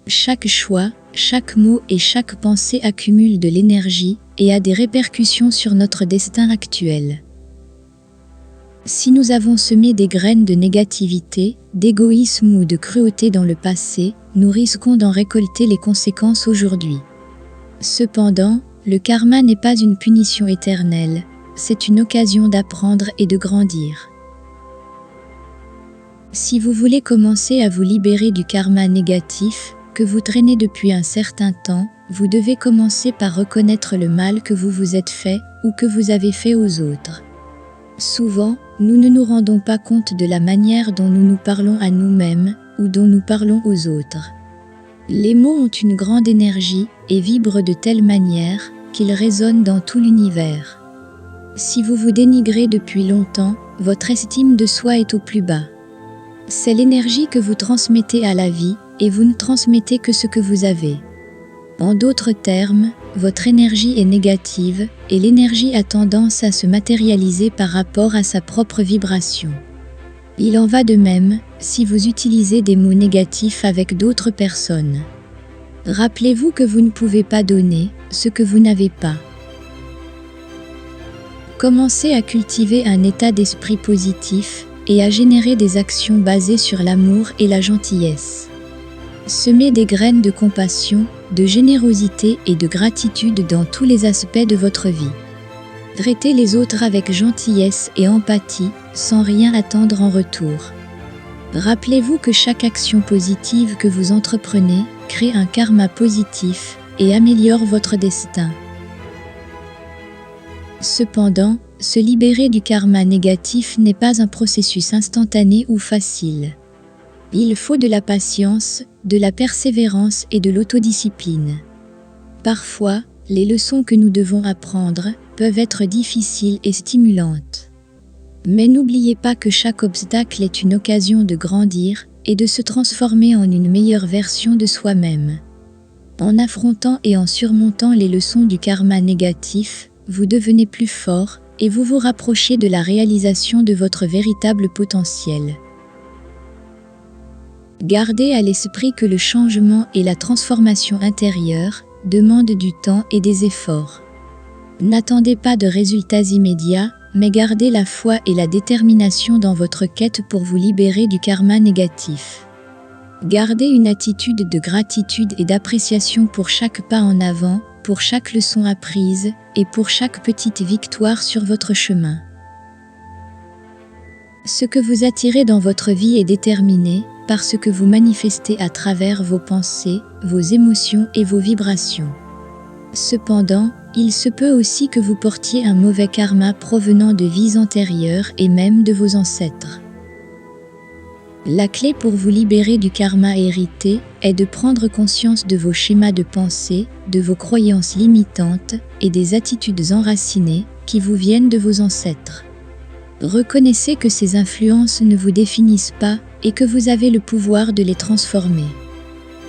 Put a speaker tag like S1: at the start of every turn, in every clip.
S1: Chaque choix, chaque mot et chaque pensée accumule de l'énergie et a des répercussions sur notre destin actuel. Si nous avons semé des graines de négativité, d'égoïsme ou de cruauté dans le passé, nous risquons d'en récolter les conséquences aujourd'hui. Cependant, le karma n'est pas une punition éternelle, c'est une occasion d'apprendre et de grandir. Si vous voulez commencer à vous libérer du karma négatif que vous traînez depuis un certain temps, vous devez commencer par reconnaître le mal que vous vous êtes fait ou que vous avez fait aux autres. Souvent, nous ne nous rendons pas compte de la manière dont nous nous parlons à nous-mêmes ou dont nous parlons aux autres. Les mots ont une grande énergie et vibrent de telle manière qu'ils résonnent dans tout l'univers. Si vous vous dénigrez depuis longtemps, votre estime de soi est au plus bas. C'est l'énergie que vous transmettez à la vie et vous ne transmettez que ce que vous avez. En d'autres termes, votre énergie est négative et l'énergie a tendance à se matérialiser par rapport à sa propre vibration. Il en va de même si vous utilisez des mots négatifs avec d'autres personnes. Rappelez-vous que vous ne pouvez pas donner ce que vous n'avez pas. Commencez à cultiver un état d'esprit positif et à générer des actions basées sur l'amour et la gentillesse. Semez des graines de compassion, de générosité et de gratitude dans tous les aspects de votre vie. Traitez les autres avec gentillesse et empathie, sans rien attendre en retour. Rappelez-vous que chaque action positive que vous entreprenez crée un karma positif et améliore votre destin. Cependant, se libérer du karma négatif n'est pas un processus instantané ou facile. Il faut de la patience, de la persévérance et de l'autodiscipline. Parfois, les leçons que nous devons apprendre peuvent être difficiles et stimulantes. Mais n'oubliez pas que chaque obstacle est une occasion de grandir et de se transformer en une meilleure version de soi-même. En affrontant et en surmontant les leçons du karma négatif, vous devenez plus fort et vous vous rapprochez de la réalisation de votre véritable potentiel. Gardez à l'esprit que le changement et la transformation intérieure demandent du temps et des efforts. N'attendez pas de résultats immédiats, mais gardez la foi et la détermination dans votre quête pour vous libérer du karma négatif. Gardez une attitude de gratitude et d'appréciation pour chaque pas en avant, pour chaque leçon apprise et pour chaque petite victoire sur votre chemin. Ce que vous attirez dans votre vie est déterminé par ce que vous manifestez à travers vos pensées, vos émotions et vos vibrations. Cependant, il se peut aussi que vous portiez un mauvais karma provenant de vies antérieures et même de vos ancêtres. La clé pour vous libérer du karma hérité est de prendre conscience de vos schémas de pensée, de vos croyances limitantes et des attitudes enracinées qui vous viennent de vos ancêtres. Reconnaissez que ces influences ne vous définissent pas et que vous avez le pouvoir de les transformer.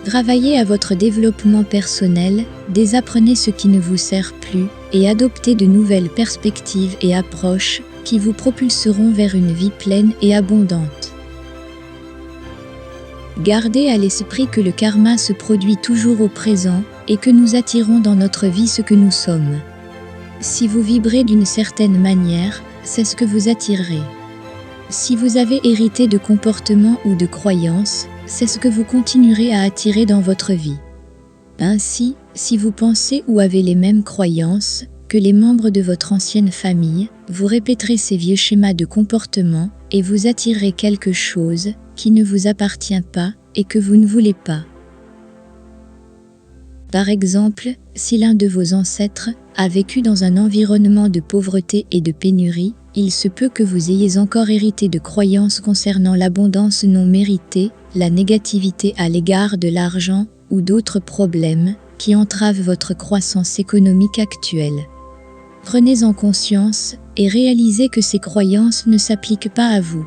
S1: Travaillez à votre développement personnel, désapprenez ce qui ne vous sert plus et adoptez de nouvelles perspectives et approches qui vous propulseront vers une vie pleine et abondante. Gardez à l'esprit que le karma se produit toujours au présent et que nous attirons dans notre vie ce que nous sommes. Si vous vibrez d'une certaine manière, c'est ce que vous attirerez. Si vous avez hérité de comportements ou de croyances, c'est ce que vous continuerez à attirer dans votre vie. Ainsi, si vous pensez ou avez les mêmes croyances que les membres de votre ancienne famille, vous répéterez ces vieux schémas de comportement et vous attirerez quelque chose qui ne vous appartient pas et que vous ne voulez pas. Par exemple, si l'un de vos ancêtres a vécu dans un environnement de pauvreté et de pénurie, il se peut que vous ayez encore hérité de croyances concernant l'abondance non méritée, la négativité à l'égard de l'argent ou d'autres problèmes qui entravent votre croissance économique actuelle. Prenez-en conscience et réalisez que ces croyances ne s'appliquent pas à vous.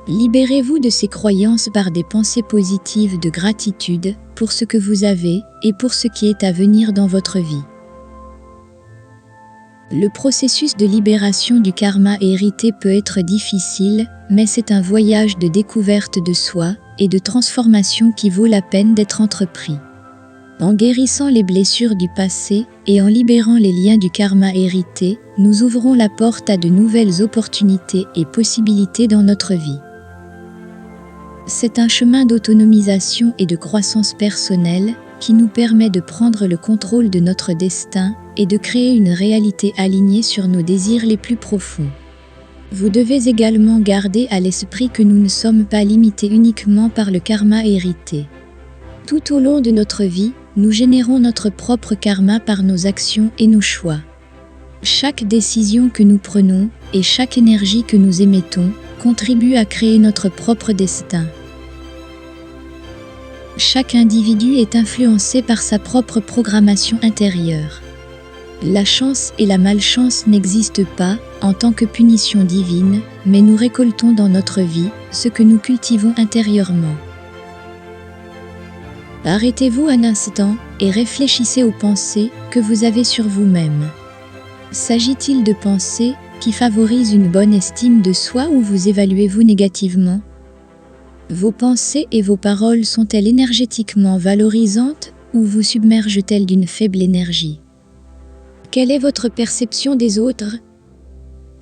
S1: Libérez-vous de ces croyances par des pensées positives de gratitude pour ce que vous avez et pour ce qui est à venir dans votre vie. Le processus de libération du karma hérité peut être difficile, mais c'est un voyage de découverte de soi et de transformation qui vaut la peine d'être entrepris. En guérissant les blessures du passé et en libérant les liens du karma hérité, nous ouvrons la porte à de nouvelles opportunités et possibilités dans notre vie. C'est un chemin d'autonomisation et de croissance personnelle qui nous permet de prendre le contrôle de notre destin et de créer une réalité alignée sur nos désirs les plus profonds. Vous devez également garder à l'esprit que nous ne sommes pas limités uniquement par le karma hérité. Tout au long de notre vie, nous générons notre propre karma par nos actions et nos choix. Chaque décision que nous prenons et chaque énergie que nous émettons contribue à créer notre propre destin. Chaque individu est influencé par sa propre programmation intérieure. La chance et la malchance n'existent pas en tant que punition divine, mais nous récoltons dans notre vie ce que nous cultivons intérieurement. Arrêtez-vous un instant et réfléchissez aux pensées que vous avez sur vous-même. S'agit-il de pensées qui favorisent une bonne estime de soi ou vous évaluez-vous négativement? Vos pensées et vos paroles sont-elles énergétiquement valorisantes ou vous submergent-elles d'une faible énergie? Quelle est votre perception des autres?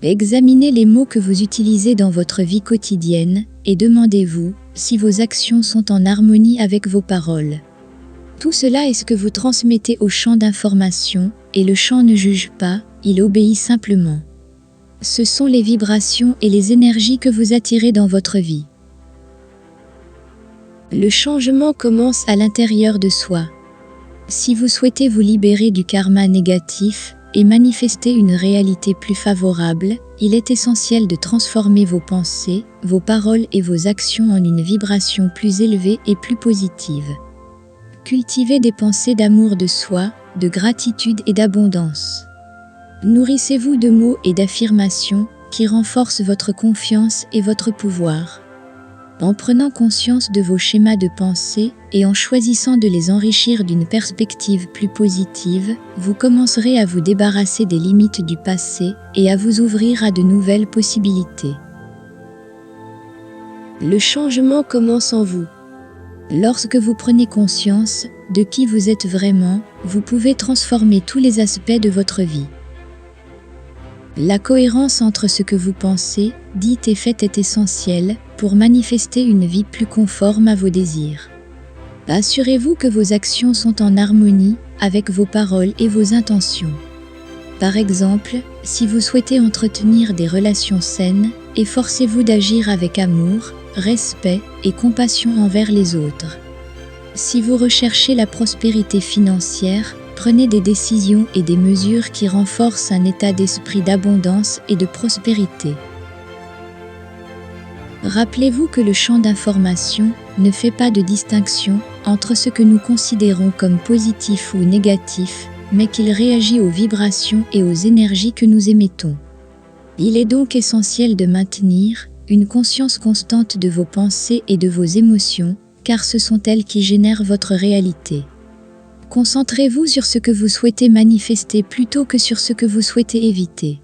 S1: Examinez les mots que vous utilisez dans votre vie quotidienne et demandez-vous si vos actions sont en harmonie avec vos paroles. Tout cela est ce que vous transmettez au champ d'information et le champ ne juge pas, il obéit simplement. Ce sont les vibrations et les énergies que vous attirez dans votre vie. Le changement commence à l'intérieur de soi. Si vous souhaitez vous libérer du karma négatif et manifester une réalité plus favorable, il est essentiel de transformer vos pensées, vos paroles et vos actions en une vibration plus élevée et plus positive. Cultivez des pensées d'amour de soi, de gratitude et d'abondance. Nourrissez-vous de mots et d'affirmations qui renforcent votre confiance et votre pouvoir. En prenant conscience de vos schémas de pensée et en choisissant de les enrichir d'une perspective plus positive, vous commencerez à vous débarrasser des limites du passé et à vous ouvrir à de nouvelles possibilités. Le changement commence en vous. Lorsque vous prenez conscience de qui vous êtes vraiment, vous pouvez transformer tous les aspects de votre vie. La cohérence entre ce que vous pensez, dites et faites est essentielle pour manifester une vie plus conforme à vos désirs. Assurez-vous que vos actions sont en harmonie avec vos paroles et vos intentions. Par exemple, si vous souhaitez entretenir des relations saines, efforcez-vous d'agir avec amour, respect et compassion envers les autres. Si vous recherchez la prospérité financière, prenez des décisions et des mesures qui renforcent un état d'esprit d'abondance et de prospérité. Rappelez-vous que le champ d'information ne fait pas de distinction entre ce que nous considérons comme positif ou négatif, mais qu'il réagit aux vibrations et aux énergies que nous émettons. Il est donc essentiel de maintenir une conscience constante de vos pensées et de vos émotions, car ce sont elles qui génèrent votre réalité. Concentrez-vous sur ce que vous souhaitez manifester plutôt que sur ce que vous souhaitez éviter.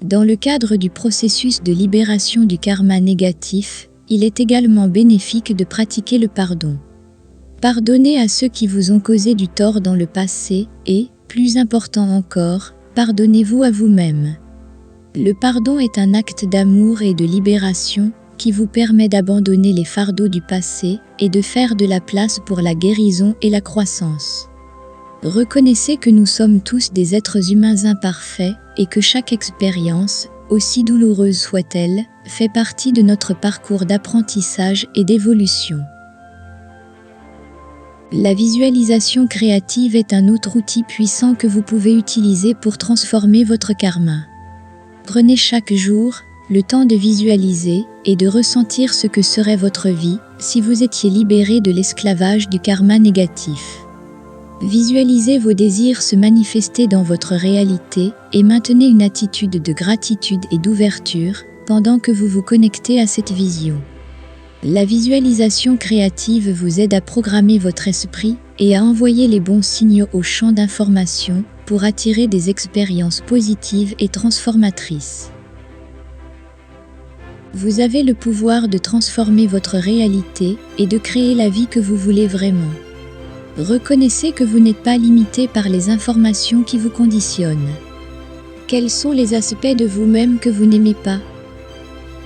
S1: Dans le cadre du processus de libération du karma négatif, il est également bénéfique de pratiquer le pardon. Pardonnez à ceux qui vous ont causé du tort dans le passé et, plus important encore, pardonnez-vous à vous-même. Le pardon est un acte d'amour et de libération qui vous permet d'abandonner les fardeaux du passé et de faire de la place pour la guérison et la croissance. Reconnaissez que nous sommes tous des êtres humains imparfaits et que chaque expérience, aussi douloureuse soit-elle, fait partie de notre parcours d'apprentissage et d'évolution. La visualisation créative est un autre outil puissant que vous pouvez utiliser pour transformer votre karma. Prenez chaque jour le temps de visualiser et de ressentir ce que serait votre vie si vous étiez libéré de l'esclavage du karma négatif. Visualisez vos désirs se manifester dans votre réalité et maintenez une attitude de gratitude et d'ouverture pendant que vous vous connectez à cette vision. La visualisation créative vous aide à programmer votre esprit et à envoyer les bons signaux au champ d'information pour attirer des expériences positives et transformatrices. Vous avez le pouvoir de transformer votre réalité et de créer la vie que vous voulez vraiment. Reconnaissez que vous n'êtes pas limité par les informations qui vous conditionnent. Quels sont les aspects de vous-même que vous n'aimez pas?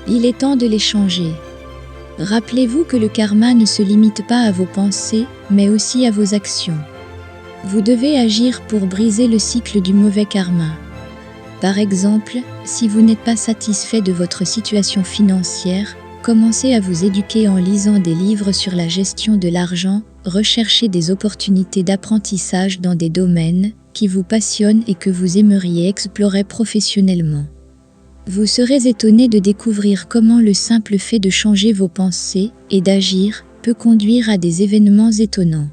S1: Il est temps de les changer. Rappelez-vous que le karma ne se limite pas à vos pensées, mais aussi à vos actions. Vous devez agir pour briser le cycle du mauvais karma. Par exemple, si vous n'êtes pas satisfait de votre situation financière, commencez à vous éduquer en lisant des livres sur la gestion de l'argent, recherchez des opportunités d'apprentissage dans des domaines qui vous passionnent et que vous aimeriez explorer professionnellement. Vous serez étonné de découvrir comment le simple fait de changer vos pensées et d'agir peut conduire à des événements étonnants.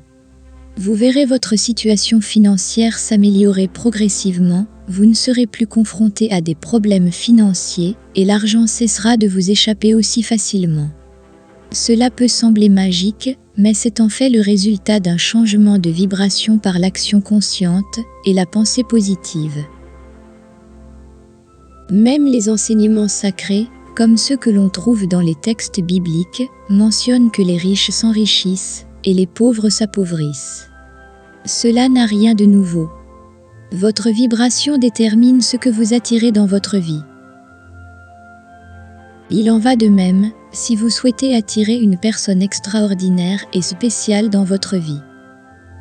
S1: Vous verrez votre situation financière s'améliorer progressivement, vous ne serez plus confronté à des problèmes financiers et l'argent cessera de vous échapper aussi facilement. Cela peut sembler magique, mais c'est en fait le résultat d'un changement de vibration par l'action consciente et la pensée positive. Même les enseignements sacrés, comme ceux que l'on trouve dans les textes bibliques, mentionnent que les riches s'enrichissent et les pauvres s'appauvrissent. Cela n'a rien de nouveau. Votre vibration détermine ce que vous attirez dans votre vie. Il en va de même si vous souhaitez attirer une personne extraordinaire et spéciale dans votre vie.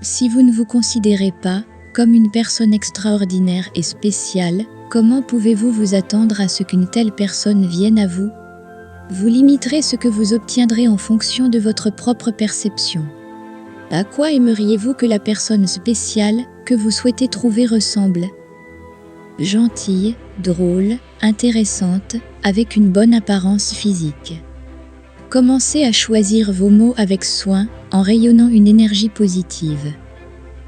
S1: Si vous ne vous considérez pas comme une personne extraordinaire et spéciale, comment pouvez-vous vous attendre à ce qu'une telle personne vienne à vous? Vous limiterez ce que vous obtiendrez en fonction de votre propre perception. À quoi aimeriez-vous que la personne spéciale que vous souhaitez trouver ressemble? Gentille, drôle, intéressante, avec une bonne apparence physique. Commencez à choisir vos mots avec soin en rayonnant une énergie positive.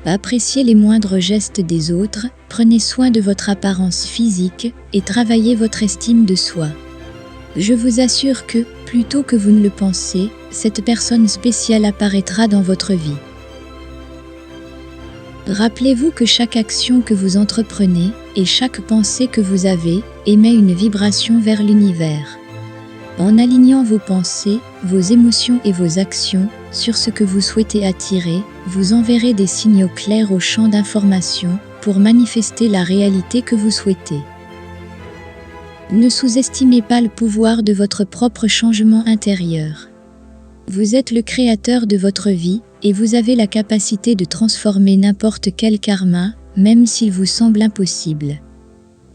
S1: Appréciez les moindres gestes des autres, prenez soin de votre apparence physique et travaillez votre estime de soi. Je vous assure que, plus tôt que vous ne le pensez, cette personne spéciale apparaîtra dans votre vie. Rappelez-vous que chaque action que vous entreprenez et chaque pensée que vous avez émet une vibration vers l'univers. En alignant vos pensées, vos émotions et vos actions sur ce que vous souhaitez attirer, vous enverrez des signaux clairs au champ d'information pour manifester la réalité que vous souhaitez. Ne sous-estimez pas le pouvoir de votre propre changement intérieur. Vous êtes le créateur de votre vie et vous avez la capacité de transformer n'importe quel karma, même s'il vous semble impossible.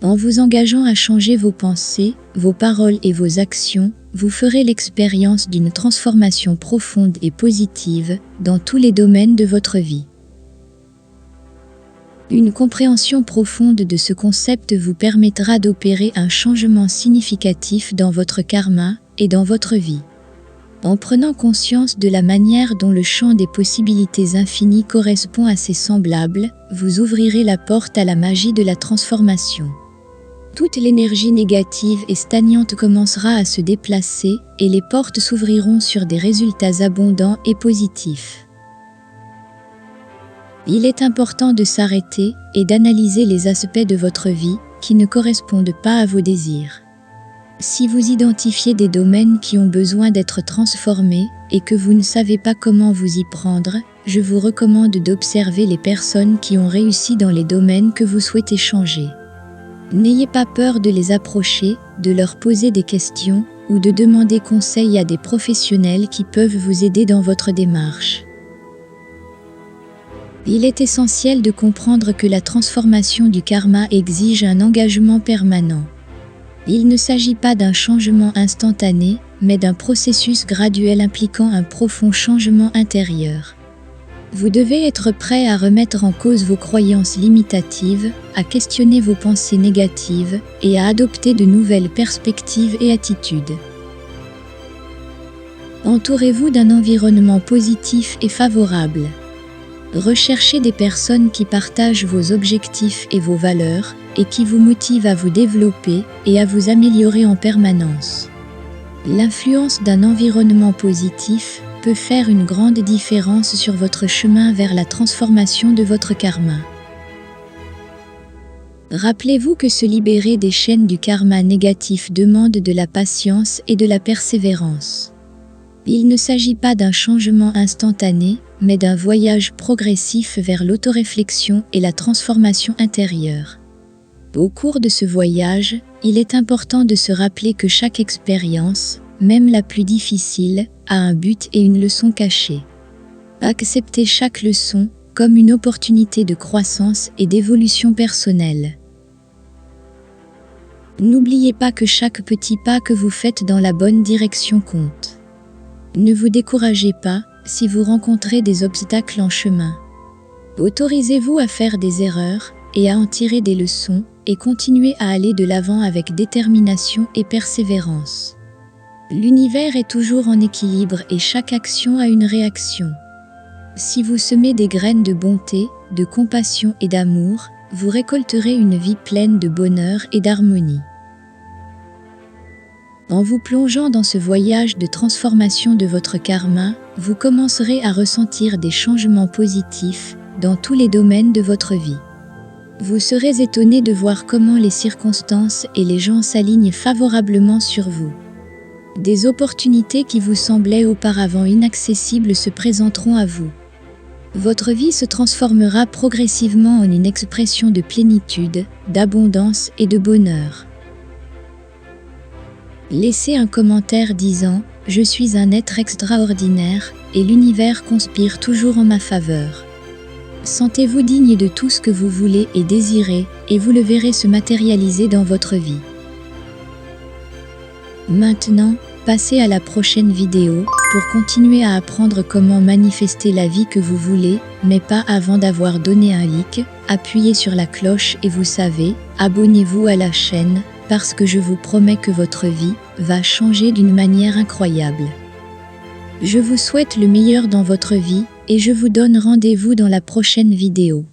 S1: En vous engageant à changer vos pensées, vos paroles et vos actions, vous ferez l'expérience d'une transformation profonde et positive dans tous les domaines de votre vie. Une compréhension profonde de ce concept vous permettra d'opérer un changement significatif dans votre karma et dans votre vie. En prenant conscience de la manière dont le champ des possibilités infinies correspond à ses semblables, vous ouvrirez la porte à la magie de la transformation. Toute l'énergie négative et stagnante commencera à se déplacer et les portes s'ouvriront sur des résultats abondants et positifs. Il est important de s'arrêter et d'analyser les aspects de votre vie qui ne correspondent pas à vos désirs. Si vous identifiez des domaines qui ont besoin d'être transformés et que vous ne savez pas comment vous y prendre, je vous recommande d'observer les personnes qui ont réussi dans les domaines que vous souhaitez changer. N'ayez pas peur de les approcher, de leur poser des questions ou de demander conseil à des professionnels qui peuvent vous aider dans votre démarche. Il est essentiel de comprendre que la transformation du karma exige un engagement permanent. Il ne s'agit pas d'un changement instantané, mais d'un processus graduel impliquant un profond changement intérieur. Vous devez être prêt à remettre en cause vos croyances limitatives, à questionner vos pensées négatives et à adopter de nouvelles perspectives et attitudes. Entourez-vous d'un environnement positif et favorable. Recherchez des personnes qui partagent vos objectifs et vos valeurs et qui vous motivent à vous développer et à vous améliorer en permanence. L'influence d'un environnement positif peut faire une grande différence sur votre chemin vers la transformation de votre karma. Rappelez-vous que se libérer des chaînes du karma négatif demande de la patience et de la persévérance. Il ne s'agit pas d'un changement instantané, mais d'un voyage progressif vers l'autoréflexion et la transformation intérieure. Au cours de ce voyage, il est important de se rappeler que chaque expérience, même la plus difficile, a un but et une leçon cachée. Acceptez chaque leçon comme une opportunité de croissance et d'évolution personnelle. N'oubliez pas que chaque petit pas que vous faites dans la bonne direction compte. Ne vous découragez pas si vous rencontrez des obstacles en chemin. Autorisez-vous à faire des erreurs et à en tirer des leçons et continuez à aller de l'avant avec détermination et persévérance. L'univers est toujours en équilibre et chaque action a une réaction. Si vous semez des graines de bonté, de compassion et d'amour, vous récolterez une vie pleine de bonheur et d'harmonie. En vous plongeant dans ce voyage de transformation de votre karma, vous commencerez à ressentir des changements positifs dans tous les domaines de votre vie. Vous serez étonné de voir comment les circonstances et les gens s'alignent favorablement sur vous. Des opportunités qui vous semblaient auparavant inaccessibles se présenteront à vous. Votre vie se transformera progressivement en une expression de plénitude, d'abondance et de bonheur. Laissez un commentaire disant « Je suis un être extraordinaire et l'univers conspire toujours en ma faveur ». Sentez-vous digne de tout ce que vous voulez et désirez et vous le verrez se matérialiser dans votre vie. Maintenant, passez à la prochaine vidéo pour continuer à apprendre comment manifester la vie que vous voulez, mais pas avant d'avoir donné un like, appuyez sur la cloche et vous savez, abonnez-vous à la chaîne, parce que je vous promets que votre vie va changer d'une manière incroyable. Je vous souhaite le meilleur dans votre vie et je vous donne rendez-vous dans la prochaine vidéo.